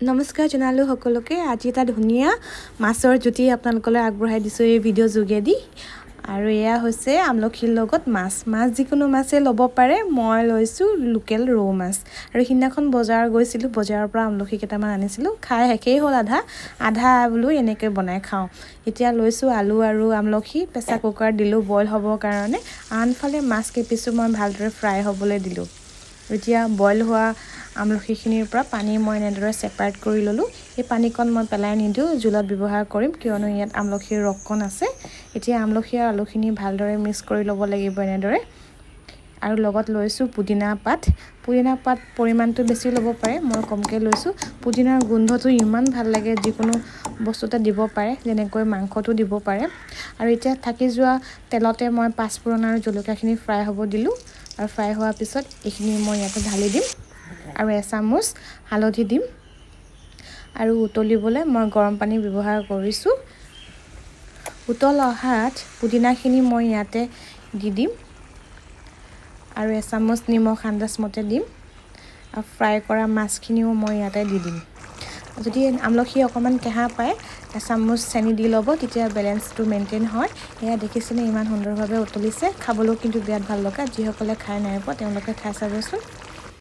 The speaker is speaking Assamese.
নমস্কাৰ জনালোঁ সকলোকে। আজি এটা ধুনীয়া মাছৰ জুতি আপোনালোকলৈ আগবঢ়াই দিছোঁ এই ভিডিঅ' যোগেদি। আৰু এয়া হৈছে আমলখিৰ লগত মাছ যিকোনো মাছেই ল'ব পাৰে। মই লৈছোঁ লোকেল ৰৌ মাছ। আৰু সিদিনাখন বজাৰ গৈছিলোঁ, বজাৰৰ পৰা আমলখি কেইটামান আনিছিলোঁ। খাই শেষেই হ'ল আধা বোলো এনেকৈ বনাই খাওঁ। এতিয়া লৈছোঁ আলু আৰু আমলখি, প্ৰেছাৰ কুকাৰ দিলোঁ বইল হ'বৰ কাৰণে। আনফালে মাছ কেইপিছো মই ভালদৰে ফ্ৰাই হ'বলৈ দিলোঁ। এতিয়া বইল হোৱা আমলখিখিনিৰ পৰা পানী মই এনেদৰে ছেপাৰেট কৰি ল'লোঁ। এই পানীকণ মই পেলাই নিদিওঁ, জোলত ব্যৱহাৰ কৰিম, কিয়নো ইয়াত আমলখিৰ ৰসকণ আছে। এতিয়া আমলখি আৰু আলুখিনি ভালদৰে মিক্স কৰি ল'ব লাগিব এনেদৰে। আৰু লগত লৈছোঁ পুদিনা পাত পৰিমাণটো বেছি ল'ব পাৰে, মই কমকৈ লৈছোঁ। পুদিনাৰ গোন্ধটো ইমান ভাল লাগে, যিকোনো বস্তুতে দিব পাৰে, যেনেকৈ মাংসটো দিব পাৰে। আৰু এতিয়া থাকি যোৱা তেলতে মই পাঁচফোৰণ আৰু জলকীয়াখিনি ফ্ৰাই হ'ব দিলোঁ। আৰু ফ্ৰাই হোৱাৰ পিছত এইখিনি মই ইয়াতে ঢালি দিম আৰু এচামুচ হালধি দিম। আৰু উতলিবলৈ মই গৰম পানী ব্যৱহাৰ কৰিছোঁ। উতল অহাত পুদিনাখিনি মই ইয়াতে দি দিম আৰু এচামুচ নিমখ আন্দাজমতে দিম। আৰু ফ্ৰাই কৰা মাছখিনিও মই ইয়াতে দি দিম। যদি আমলখি অকণমান কেঁহা পায়, এচামুচ চেনি দি ল'ব, তেতিয়া বেলেঞ্চটো মেইনটেইন হয়। এয়া দেখিছেনে ইমান সুন্দৰভাৱে উতলিছে। খাবলৈও কিন্তু বিৰাট ভাল লগা। যিসকলে খাই নাই পোৱা তেওঁলোকে খাই চাবচোন।